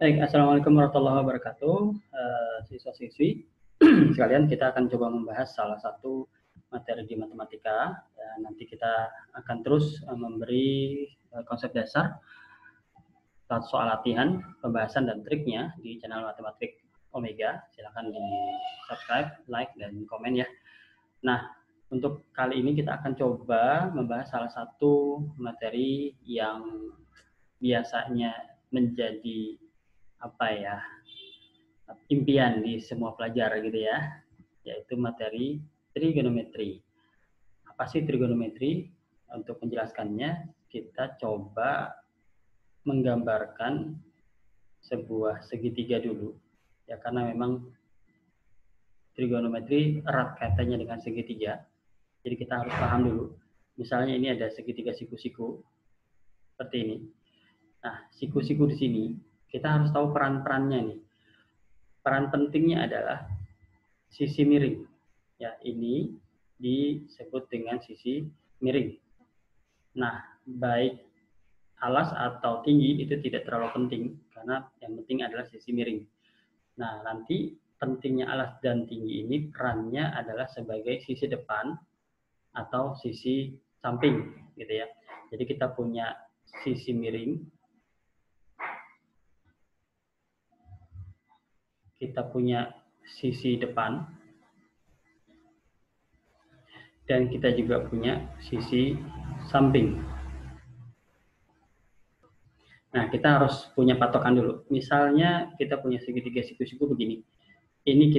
Baik, Assalamualaikum warahmatullahi wabarakatuh. Siswa-siswi sekalian, kita akan coba membahas salah satu materi di matematika. Nanti kita akan terus memberi konsep dasar, soal latihan, pembahasan dan triknya di channel Matematik Omega. Silahkan di subscribe, like, dan komen ya. Nah, untuk kali ini kita akan coba membahas salah satu materi yang biasanya menjadi impian di semua pelajar gitu ya, yaitu materi trigonometri. Apa sih trigonometri? Untuk menjelaskannya, kita coba menggambarkan sebuah segitiga dulu ya, karena memang trigonometri erat kaitannya dengan segitiga. Jadi kita harus paham dulu. Misalnya ini ada segitiga siku-siku seperti ini. Nah, siku-siku di sini kita harus tahu peran-perannya nih. Peran pentingnya adalah sisi miring. Ya, ini disebut dengan sisi miring. Nah, baik alas atau tinggi itu tidak terlalu penting, karena yang penting adalah sisi miring. Nah, nanti pentingnya alas dan tinggi ini perannya adalah sebagai sisi depan atau sisi samping, gitu ya. Jadi kita punya sisi miring, kita punya sisi depan, dan kita juga punya sisi samping. Nah, kita harus punya patokan dulu. Misalnya kita punya segitiga siku-siku begini. Ini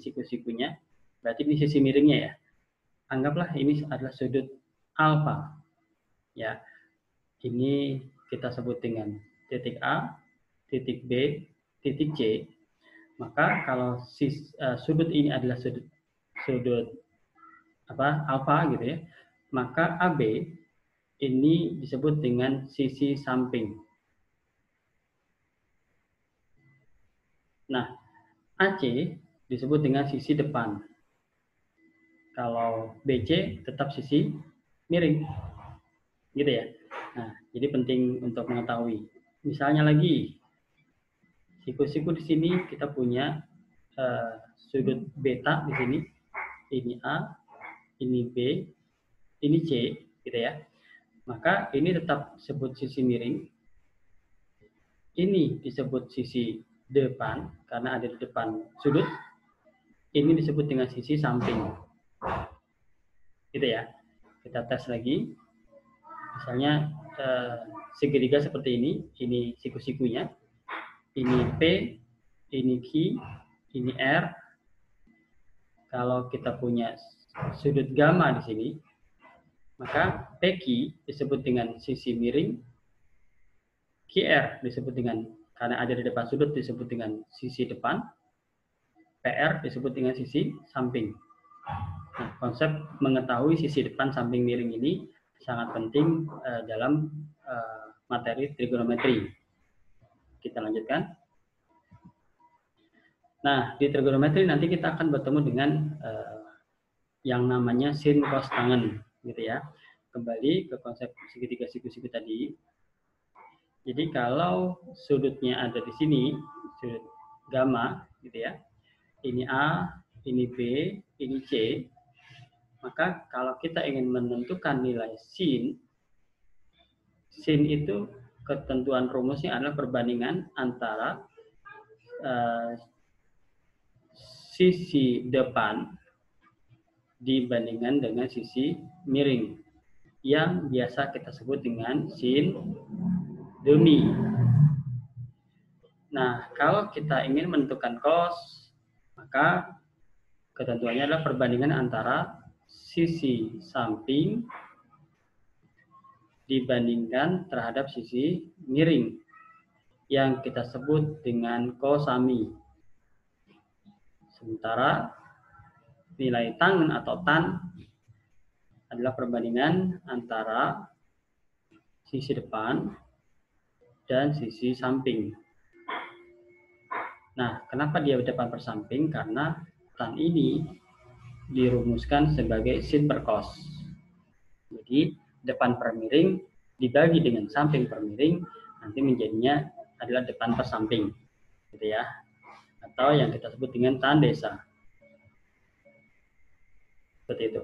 siku-sikunya, berarti ini sisi miringnya ya. Anggaplah ini adalah sudut alfa. Ya. Ini kita sebut dengan titik A, titik B, titik C. Maka kalau sudut ini adalah sudut alfa gitu ya, maka AB ini disebut dengan sisi samping. Nah, AC disebut dengan sisi depan. Kalau BC tetap sisi miring. Gitu ya. Nah, jadi penting untuk mengetahui. Misalnya lagi, siku-siku di sini kita punya sudut beta di sini. Ini A, ini B, ini C, gitu ya. Maka ini tetap disebut sisi miring. Ini disebut sisi depan karena ada di depan sudut. Ini disebut dengan sisi samping. Gitu ya. Kita tes lagi. Misalnya segitiga seperti ini siku-sikunya. Ini P, ini Q, ini R. Kalau kita punya sudut gamma di sini, maka PQ disebut dengan sisi miring, QR disebut dengan, karena ada di depan sudut, disebut dengan sisi depan, PR disebut dengan sisi samping. Nah, konsep mengetahui sisi depan samping miring ini sangat penting dalam materi trigonometri. Kita lanjutkan. Nah, di trigonometri nanti kita akan bertemu dengan yang namanya sin cos tangen, gitu ya. Kembali ke konsep segitiga siku-siku tadi. Jadi kalau sudutnya ada di sini, sudut gamma, gitu ya. Ini A, ini B, ini C. Maka kalau kita ingin menentukan nilai sin itu ketentuan rumusnya adalah perbandingan antara sisi depan dibandingkan dengan sisi miring yang biasa kita sebut dengan sin demi. Nah, kalau kita ingin menentukan cos, maka ketentuannya adalah perbandingan antara sisi samping dibandingkan terhadap sisi miring yang kita sebut dengan kosami. Sementara nilai tangen atau tan adalah perbandingan antara sisi depan dan sisi samping. Nah, kenapa dia depan per samping? Karena tan ini dirumuskan sebagai sin per cos. Jadi, depan per miring dibagi dengan samping per miring, nanti menjadinya adalah depan per samping, gitu ya. Atau yang kita sebut dengan tandesa. Seperti itu.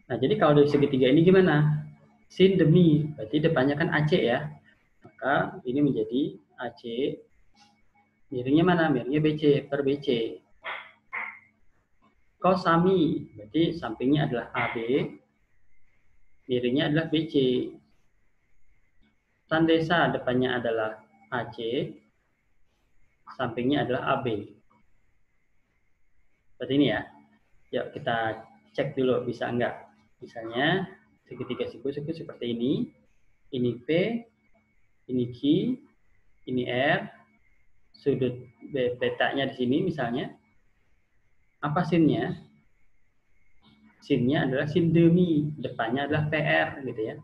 Nah, jadi kalau dari segitiga ini gimana? Sin demi, berarti depannya kan AC ya. Maka ini menjadi AC. Miringnya mana? Miringnya BC, per BC. Kosami, berarti sampingnya adalah AB. Miringnya adalah BC. Tandesa, depannya adalah AC. Sampingnya adalah AB. Seperti ini ya. Yuk kita cek dulu bisa enggak. Misalnya segitiga siku-siku seperti ini. Ini P, ini Q, ini R. Sudut betanya di sini misalnya. Apa sinnya? Sinnya adalah sin demi. Depannya adalah PR gitu ya.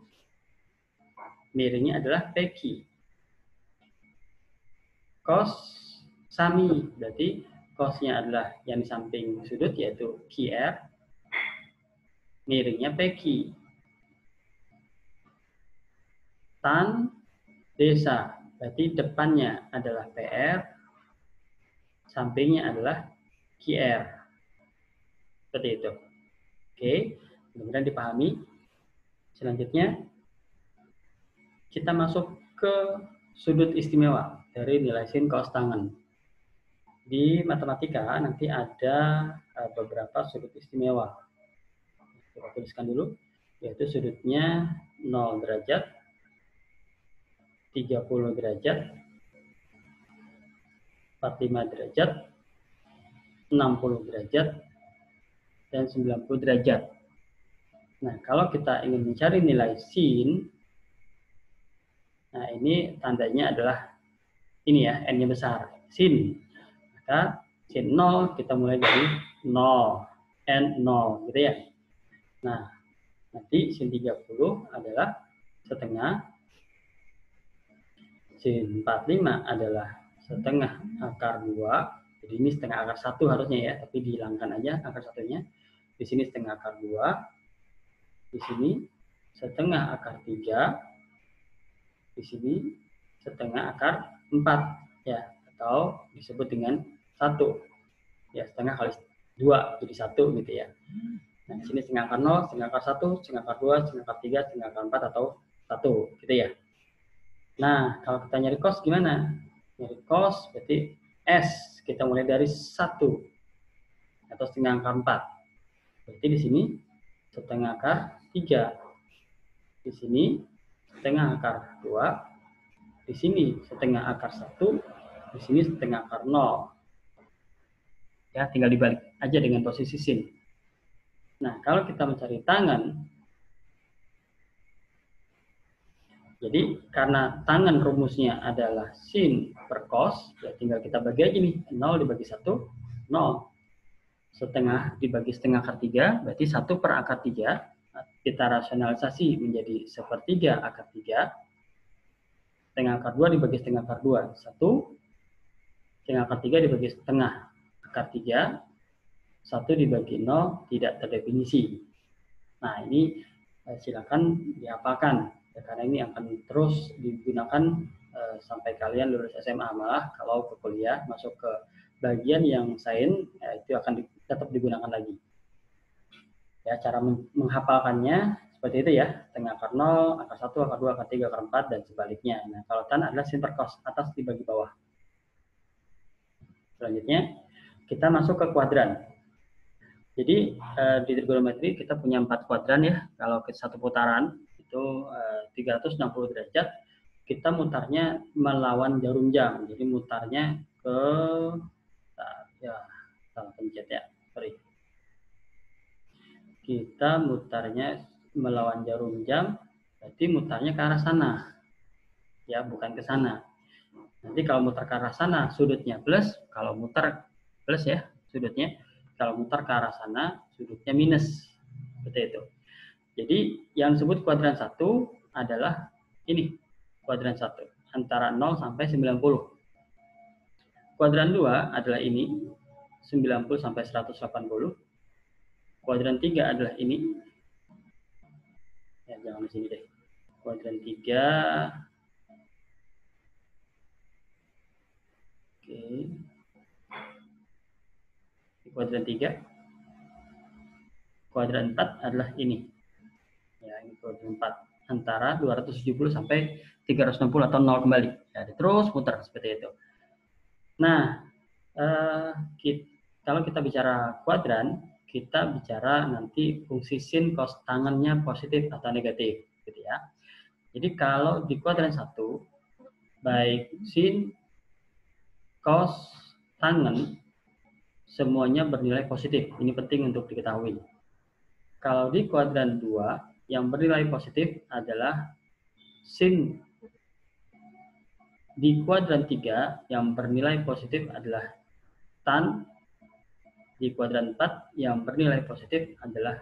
Miringnya adalah PQ. Cos sami, berarti cosnya adalah yang di samping sudut yaitu QR, miringnya PQ. Tan desa, berarti depannya adalah PR, sampingnya adalah QR. Seperti itu. Oke, mudah-mudahan dipahami. Selanjutnya kita masuk ke sudut istimewa dari nilai sin cos tangen. Di matematika nanti ada beberapa sudut istimewa. Coba tuliskan dulu, yaitu sudutnya 0 derajat, 30 derajat, 45 derajat, 60 derajat, dan 90 derajat. Nah, kalau kita ingin mencari nilai sin, nah ini tandanya adalah ini ya, n-nya besar, sin. Maka sin 0 kita mulai dari 0, n 0 gitu ya. Nah, nanti sin 30 adalah setengah, sin 45 adalah setengah akar 2. Jadi ini setengah akar 1 harusnya ya, tapi dihilangkan aja akar 1-nya. Di sini setengah akar 2. Di sini setengah akar 3. Di sini setengah akar 4 ya, atau disebut dengan 1. Ya, setengah kali 2 jadi 1 gitu ya. Nah, di sini setengah akar 0, setengah akar 1, setengah akar 2, setengah akar 3, setengah akar 4 atau 1 gitu ya. Nah, kalau kita nyari cos gimana? Nyari cos berarti S kita mulai dari 1 atau setengah akar 4. Berarti di sini setengah akar 3. Di sini setengah akar 2. Di sini setengah akar 1. Di sini setengah akar 0. Ya, tinggal dibalik aja dengan posisi sin. Nah, kalau kita mencari tangan, jadi karena tangan rumusnya adalah sin per cos, ya tinggal kita bagi aja nih. 0 dibagi 1, 0. Setengah dibagi setengah akar 3, berarti 1 per akar 3. Kita rasionalisasi menjadi 1/3 akar 3. Setengah akar 2 dibagi setengah akar 2, 1. Setengah akar 3 dibagi setengah akar 3. 1 dibagi 0 tidak terdefinisi. Nah, ini silakan dihafalkan. Ya, karena ini akan terus digunakan sampai kalian lulus SMA. Malah kalau ke kuliah masuk ke bagian yang sains, ya, itu akan tetap digunakan lagi. Ya, cara menghafalkannya seperti itu ya, setengah akar 0, akar 1, akar 2, akar 3, akar 4, dan sebaliknya. Nah, kalau tan adalah sin per cos, atas dibagi bawah. Selanjutnya, kita masuk ke kuadran. Jadi, di trigonometri kita punya 4 kuadran ya. Kalau ke satu putaran, itu 360 derajat, kita mutarnya melawan jarum jam. Jadi, mutarnya ke, ya, salah pencet ya, sorry. Kita mutarnya melawan jarum jam, berarti mutarnya ke arah sana. Ya, bukan ke sana. Nanti kalau mutar ke arah sana, sudutnya plus. Kalau mutar plus ya, sudutnya. Kalau mutar ke arah sana, sudutnya minus. Seperti itu. Jadi, yang disebut kuadran 1 adalah ini. Kuadran 1. Antara 0 sampai 90. Kuadran 2 adalah ini. 90 sampai 180. Kuadran 3 adalah ini. Ya, jangan di sini deh. Kuadran 3 kuadran 3. Kuadran 4 adalah ini. Ya, ini kuadran 4 antara 270 sampai 360 atau 0 kembali. Ya, terus muter seperti itu. Nah, kalau kita bicara kuadran, kita bicara nanti fungsi sin cos tangannya positif atau negatif, gitu ya. Jadi kalau di kuadran 1, baik sin, cos, tangen, semuanya bernilai positif. Ini penting untuk diketahui. Kalau di kuadran 2, yang bernilai positif adalah sin. Di kuadran 3, yang bernilai positif adalah tan. Di kuadran 4, yang bernilai positif adalah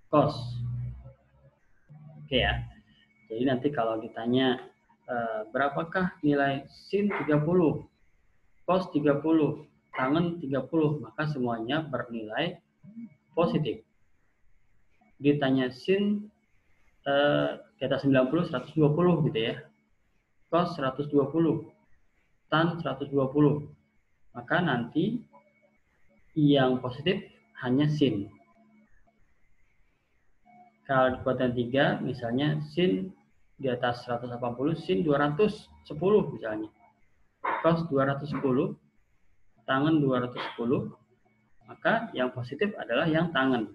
cos. Oke ya. Jadi nanti kalau ditanya berapakah nilai sin 30, cos 30, tangen 30, maka semuanya bernilai positif. Ditanya sin di atas 90, 120 gitu ya. Cos 120, tan 120. Maka nanti yang positif hanya sin. Kalau di kuadran 3 misalnya sin di atas 180, sin 210 misalnya. Cos 210, tangen 210, maka yang positif adalah yang tangen.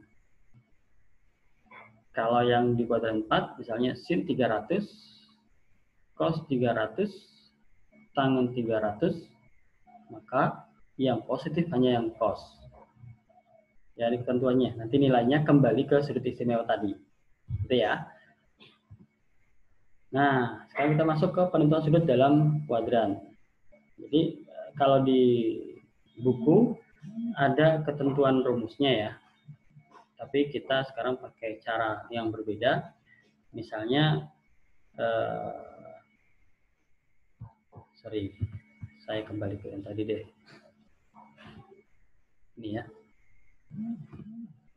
Kalau yang di kuadran 4, misalnya sin 300, cos 300, tangen 300, maka yang positif hanya yang cos. Ya, ini ketentuannya. Nanti nilainya kembali ke sudut istimewa tadi. Gitu ya. Nah, sekarang kita masuk ke penentuan sudut dalam kuadran. Jadi, kalau di buku ada ketentuan rumusnya ya. Tapi kita sekarang pakai cara yang berbeda. Misalnya, saya kembali ke yang tadi deh. Ini ya.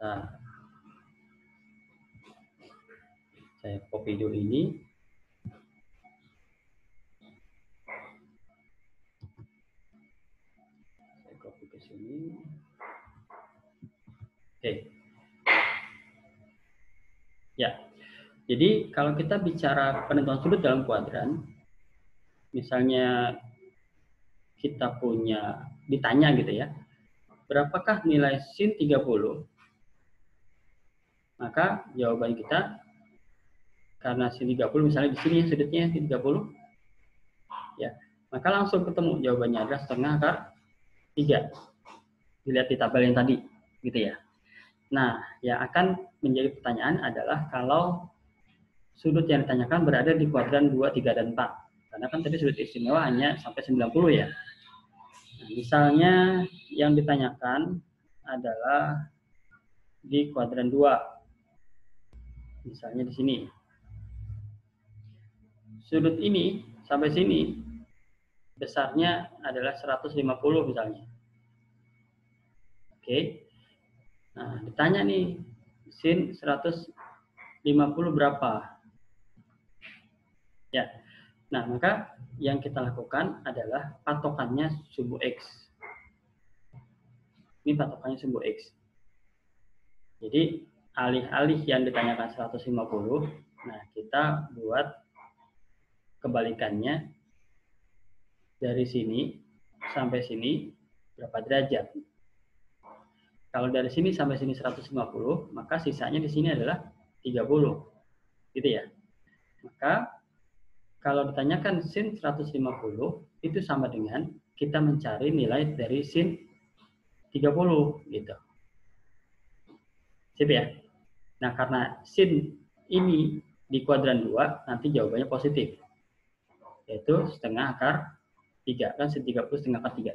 Nah, saya copy dulu ini. Saya copy ke sini. Oke. Ya. Jadi kalau kita bicara penentuan sudut dalam kuadran, misalnya kita ditanya gitu ya, berapakah nilai sin 30? Maka jawaban kita, karena sin 30 misalnya di sini sudutnya sin 30, ya, maka langsung ketemu jawabannya adalah setengah akar 3. Dilihat di tabel yang tadi, gitu ya. Nah, yang akan menjadi pertanyaan adalah kalau sudut yang ditanyakan berada di kuadran 2, 3, dan 4. Karena kan tadi sudut istimewa hanya sampai 90 ya. Nah, misalnya yang ditanyakan adalah di kuadran 2. Misalnya di sini. Sudut ini sampai sini besarnya adalah 150 misalnya. Oke. Nah, ditanya nih, sin 150 berapa? Ya. Nah, maka yang kita lakukan adalah patokannya sumbu X. Ini patokannya sumbu X. Jadi, alih-alih yang ditanyakan 150, nah kita buat kebalikannya. Dari sini sampai sini berapa derajat? Kalau dari sini sampai sini 150, maka sisanya di sini adalah 30. Gitu ya. Maka kalau ditanyakan sin 150, itu sama dengan kita mencari nilai dari sin 30 gitu. Sip ya. Nah, karena sin ini di kuadran 2, nanti jawabannya positif. Yaitu setengah akar 3. Kan sin 30 setengah akar 3.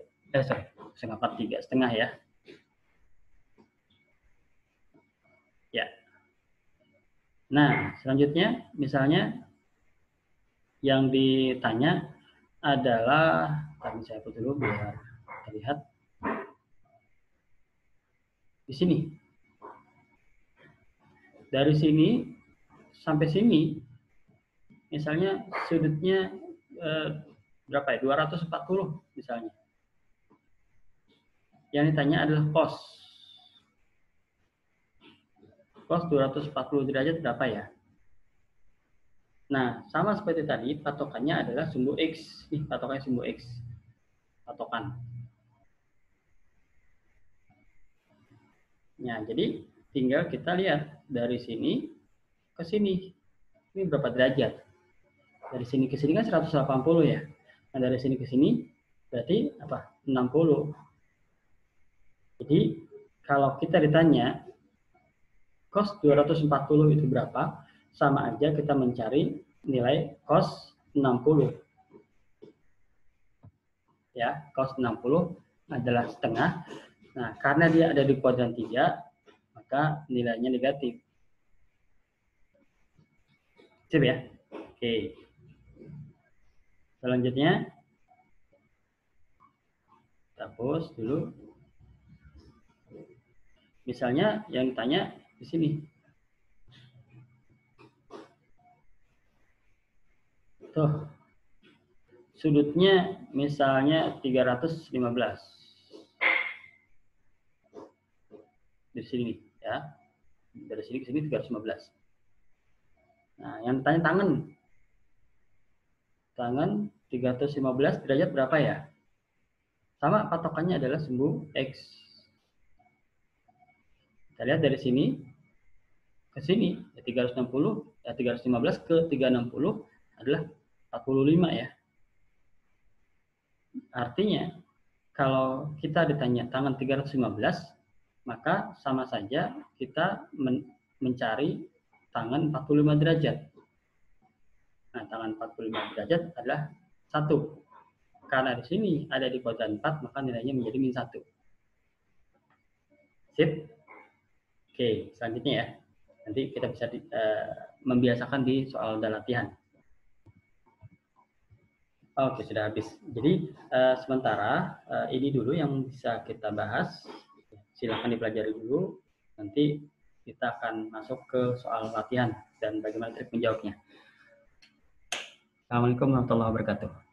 Setengah akar 3, setengah ya. Ya. Nah, selanjutnya misalnya yang ditanya adalah, tadi saya put dulu biar terlihat. Di sini. Dari sini sampai sini, misalnya sudutnya berapa ya? 240 misalnya. Yang ditanya adalah cos. cos 240 derajat berapa ya? Nah, sama seperti tadi, patokannya adalah sumbu X. Nih, patokannya sumbu X. Patokan. Nah, jadi tinggal kita lihat dari sini ke sini. Ini berapa derajat? Dari sini ke sini kan 180 ya. Nah, dari sini ke sini berarti apa? 60. Jadi, kalau kita ditanya cos 240 itu berapa? Sama aja kita mencari nilai cos 60. Ya, cos 60 adalah setengah. Nah, karena dia ada di kuadran 3, maka nilainya negatif. Sip ya? Oke. Selanjutnya, kita hapus dulu. Misalnya yang ditanya di sini. Tuh, sudutnya misalnya 315. Di sini ya. Dari sini ke sini 315. Nah, yang tanya tangan. Tangan 315 derajat berapa ya? Sama patokannya adalah sumbu X. Kita lihat dari sini ke sini ya 360 ya 315 ke 360 adalah 45 ya. Artinya kalau kita ditanya tangan 315, maka sama saja kita mencari tangan 45 derajat. Nah, tangan 45 derajat adalah 1. Karena di sini ada di kuadran 4, maka nilainya menjadi min 1. Sip? Oke, selanjutnya ya. Nanti kita bisa membiasakan di soal dan latihan. Oke, sudah habis. Jadi, sementara ini dulu yang bisa kita bahas. Silakan dipelajari dulu. Nanti kita akan masuk ke soal latihan dan bagaimana trik menjawabnya. Assalamualaikum warahmatullahi wabarakatuh.